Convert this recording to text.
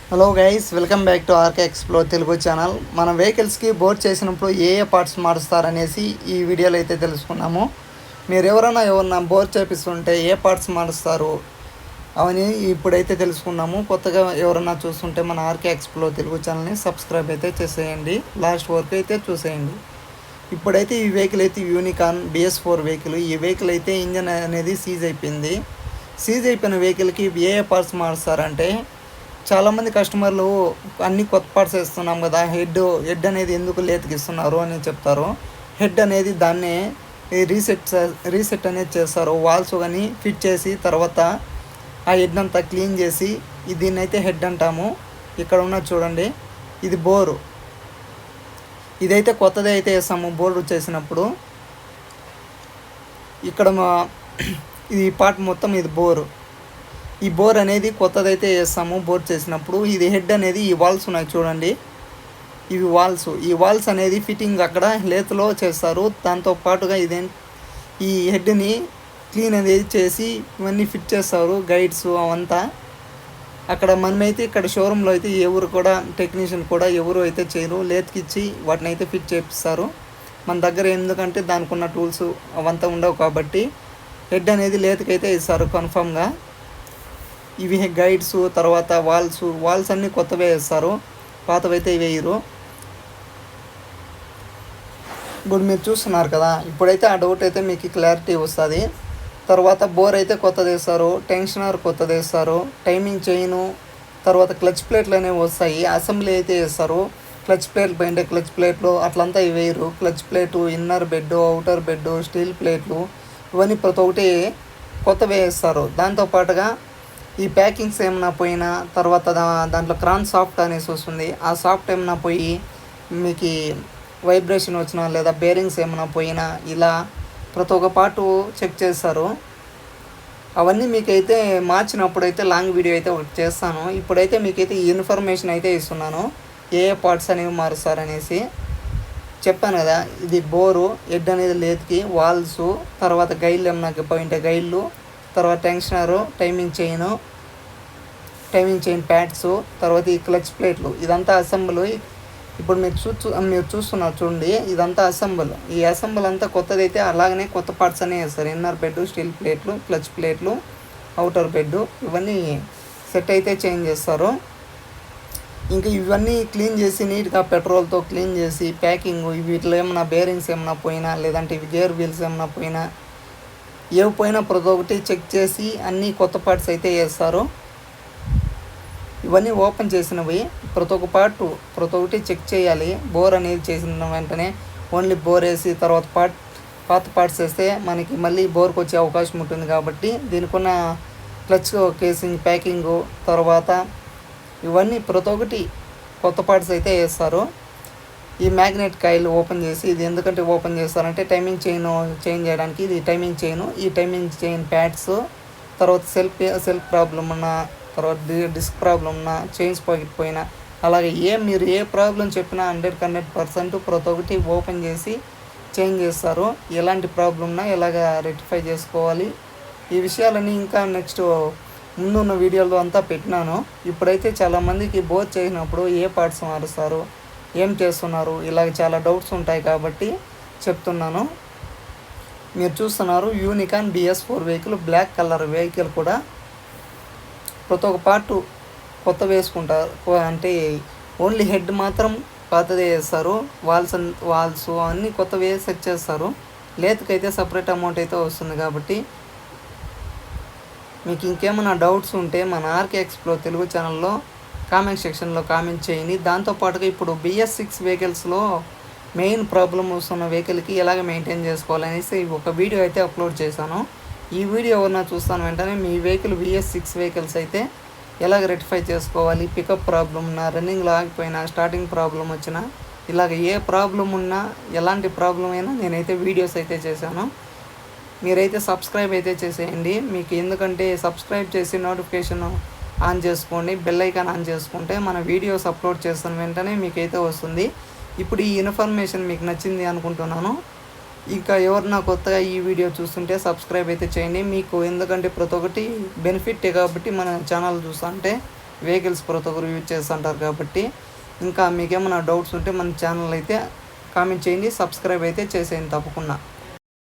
Hello guys, welcome back to RK explore Telugu channel. మన వెహికల్స్కి bore చేసినప్పుడు ఏ పార్ట్స్ మారుస్తారనేసి ఈ వీడియోలో అయితే తెలుసుకున్నాము. మీరు ఎవరన్నా బోర్ చేపిస్తుంటే ఏ పార్ట్స్ మారుస్తారు అవని ఇప్పుడైతే తెలుసుకున్నాము. కొత్తగా ఎవరన్నా చూస్తుంటే మన ఆర్కే ఎక్స్ప్లోర్ తెలుగు ఛానల్ని సబ్స్క్రైబ్ అయితే చేసేయండి, లాస్ట్ వరకు అయితే చూసేయండి. ఇప్పుడైతే ఈ వెహికల్ అయితే యూనికాన్ BS4 వెహికల్. ఈ వెహికల్ అయితే ఇంజన్ అనేది సీజ్ అయిపోయింది. సీజ్ అయిపోయిన వెహికల్కి ఏ పార్ట్స్ మారుస్తారంటే, చాలామంది కస్టమర్లు అన్ని కొత్త పార్ట్స్ వేస్తున్నాం కదా, హెడ్ అనేది ఎందుకు లేతకిస్తున్నారు అని చెప్తారు. హెడ్ అనేది దాన్నే రీసెట్ అనేది చేస్తారు. వాల్స్ కానీ ఫిట్ చేసి తర్వాత ఆ హెడ్ అంతా క్లీన్ చేసి దీన్ని అయితే హెడ్ అంటాము. ఇక్కడ ఉన్న చూడండి, ఇది బోరు. ఇదైతే కొత్తది అయితే వేస్తాము బోర్ చేసినప్పుడు. ఇక్కడ ఈ పార్ట్ మొత్తం ఇది బోరు. ఈ బోర్ అనేది కొత్తదైతే వేస్తాము బోర్ చేసినప్పుడు. ఇది హెడ్ అనేది ఈ వాల్స్ ఉన్నాయి చూడండి, ఇవి వాల్స్. ఈ వాల్స్ అనేది ఫిట్టింగ్ అక్కడ లేతలో చేస్తారు. దాంతో పాటుగా ఈ హెడ్ని క్లీన్ అనేది చేసి ఇవన్నీ ఫిట్ చేస్తారు, గైడ్స్ అవంతా. అక్కడ మనమైతే ఇక్కడ షోరూంలో అయితే ఎవరు కూడా టెక్నీషియన్ కూడా ఎవరు అయితే చేయరు, లేతకిచ్చి వాటిని అయితే ఫిట్ చేపిస్తారు మన దగ్గర. ఎందుకంటే దానికి ఉన్న టూల్స్ అవంతా ఉండవు కాబట్టి హెడ్ అనేది లేతకైతే ఇస్తారు కన్ఫామ్గా. ఇవి గైడ్స్, తర్వాత వాల్స్ అన్నీ కొత్తవే వేస్తారు, పాతవైతే వేయరు. ఇప్పుడు మీరు చూస్తున్నారు కదా, ఇప్పుడైతే ఆ డౌట్ అయితే మీకు క్లారిటీ వస్తుంది. తర్వాత బోర్ అయితే కొత్తది వేస్తారు, టెన్షనర్ కొత్తది వేస్తారు, టైమింగ్ చైను, తర్వాత క్లచ్ ప్లేట్లు అనేవి వస్తాయి. అసెంబ్లీ అయితే వేస్తారు. క్లచ్ ప్లేట్లు పైన క్లచ్ ప్లేట్లు అట్లంతా వేయరు. Clutch plate, inner bed, outer bed, steel ప్లేట్లు ఇవన్నీ ప్రతి ఒక్కటి కొత్తవే వేస్తారు. దాంతోపాటుగా ఈ ప్యాకింగ్స్ ఏమైనా పోయినా, తర్వాత దాంట్లో క్రాన్ సాఫ్ట్ అనేసి వస్తుంది, ఆ సాఫ్ట్ ఏమైనా పోయి మీకు వైబ్రేషన్ వచ్చినా లేదా బేరింగ్స్ ఏమైనా పోయినా ఇలా ప్రతి ఒక్క పార్టు చెక్ చేస్తారు. అవన్నీ మీకైతే మార్చినప్పుడు అయితే లాంగ్ వీడియో అయితే ఒకటి చేస్తాను. ఇప్పుడైతే మీకైతే ఈ ఇన్ఫర్మేషన్ అయితే ఇస్తున్నాను, ఏ పార్ట్స్ అనేవి మారుస్తారనేసి. చెప్పాను కదా, ఇది బోరు, హెడ్ అనేది లేత్కి, వాల్స్, తర్వాత గైళ్ళు ఏమన్నా పోయింటే గైళ్ళు, తర్వాత టెన్షనరు, టైమింగ్ చైన్ ప్యాడ్స్, తర్వాత ఈ క్లచ్ ప్లేట్లు, ఇదంతా అసెంబుల్. ఇప్పుడు మీరు చూస్తున్నారు చూడండి, ఇదంతా అసెంబుల్. ఈ అసెంబుల్ అంతా కొత్తదైతే అలాగనే కొత్త పార్ట్స్ అనే వేస్తారు. ఇన్నర్ బెడ్, స్టీల్ ప్లేట్లు, క్లచ్ ప్లేట్లు, అవుటర్ బెడ్ ఇవన్నీ సెట్ అయితే చేంజ్ చేస్తారు. ఇంకా ఇవన్నీ క్లీన్ చేసి నీట్గా పెట్రోల్తో క్లీన్ చేసి ప్యాకింగ్, వీటిలో ఏమైనా బేరింగ్స్ ఏమైనా పోయినా, లేదంటే ఇవి గేర్ వీల్స్ ఏమైనా పోయినా, ఏవి పోయినా ప్రతి ఒక్కటి చెక్ చేసి అన్నీ కొత్త పార్ట్స్ అయితే వేస్తారు. ఇవన్నీ ఓపెన్ చేసినవి, ప్రతి ఒక్క పార్టు ప్రతి ఒక్కటి చెక్ చేయాలి. బోర్ అనేది చేసిన వెంటనే ఓన్లీ బోర్ వేసి తర్వాత పాత పార్ట్స్ వేస్తే మనకి మళ్ళీ బోర్కి వచ్చే అవకాశం ఉంటుంది. కాబట్టి దీనికున్న క్లచ్ కేసింగ్, ప్యాకింగు, తర్వాత ఇవన్నీ ప్రతి ఒక్కటి కొత్త పార్ట్స్ అయితే వేస్తారు. ఈ మ్యాగ్నెట్ కాయిల్ ఓపెన్ చేసి, ఇది ఎందుకంటే ఓపెన్ చేస్తారంటే టైమింగ్ చైన్ చేంజ్ చేయడానికి. ఇది టైమింగ్ చైను, ఈ టైమింగ్ చైన్ ప్యాడ్స్, తర్వాత సెల్ఫ్ ప్రాబ్లం ఉన్న, తర్వాత డిస్క్ ప్రాబ్లం ఉన్న, చైన్స్ పోయినా, అలాగే మీరు ఏ ప్రాబ్లం చెప్పినా 100% ప్రతి ఒక్కటి ఓపెన్ చేసి చేంజ్ చేస్తారు. ఎలాంటి ప్రాబ్లం ఉన్నా ఎలాగ రెక్టిఫై చేసుకోవాలి, ఈ విషయాలన్నీ ఇంకా నెక్స్ట్ ముందున్న వీడియోలో అంతా పెట్టినాను. ఇప్పుడైతే చాలామందికి బోర్ చేసినప్పుడు ఏ పార్ట్స్ మారుస్తారు, ఏం చేస్తున్నారు, ఇలాగ చాలా డౌట్స్ ఉంటాయి కాబట్టి చెప్తున్నాను. మీరు చూస్తున్నారు unicorn BS4 vehicle, black colour vehicle. కూడా ప్రతి ఒక్క పార్టు కొత్త వేసుకుంటారు. అంటే ఓన్లీ హెడ్ మాత్రం పాతదే వేస్తారు. వాల్స్ అన్నీ కొత్తవే సెట్ చేస్తారు. లేతకైతే సపరేట్ అమౌంట్ అయితే వస్తుంది. కాబట్టి మీకు ఇంకేమైనా డౌట్స్ ఉంటే మన ఆర్కే ఎక్స్ప్లోర్ తెలుగు ఛానల్లో కామెంట్ సెక్షన్లో కామెంట్ చేయండి. దాంతోపాటుగా ఇప్పుడు BS6 వెహికల్స్లో మెయిన్ ప్రాబ్లమ్ వస్తున్న వెహికల్కి ఎలాగ మెయింటైన్ చేసుకోవాలనేసి ఒక వీడియో అయితే అప్లోడ్ చేశాను. ఈ వీడియో ఎవరన్నా చూస్తాను వెంటనే మీ వెహికల్ BS6 వెహికల్స్ అయితే ఎలాగ రెక్టిఫై చేసుకోవాలి, పికప్ ప్రాబ్లం ఉన్నా, రన్నింగ్లో ఆగిపోయినా, స్టార్టింగ్ ప్రాబ్లం వచ్చినా, ఇలాగ ఏ ప్రాబ్లం ఉన్నా, ఎలాంటి ప్రాబ్లం అయినా నేనైతే వీడియోస్ అయితే చేశాను. మీరైతే సబ్స్క్రైబ్ అయితే చేసేయండి. మీకు ఎందుకంటే సబ్స్క్రైబ్ చేసి నోటిఫికేషన్ ఆన్ చేసుకోండి, బెల్ ఐకాన్ ఆన్ చేసుకుంటే మన వీడియోస్ అప్లోడ్ చేస్తున్న వెంటనే మీకైతే వస్తుంది. ఇప్పుడు ఈ ఇన్ఫర్మేషన్ మీకు నచ్చింది అనుకుంటున్నాను. ఇంకా ఎవరన్నా కొత్తగా ఈ వీడియో చూస్తుంటే సబ్స్క్రైబ్ అయితే చేయండి. మీకు ఎందుకంటే ప్రతి ఒక్కటి బెనిఫిటే కాబట్టి మన ఛానల్ చూస్తుంటే వెహికల్స్ ప్రతి ఒక్కరు యూజ్ చేస్తుంటారు కాబట్టి. ఇంకా మీకేమైనా డౌట్స్ ఉంటే మన ఛానల్ అయితే కామెంట్ చేయండి, సబ్స్క్రైబ్ అయితే చేసేయండి తప్పకుండా.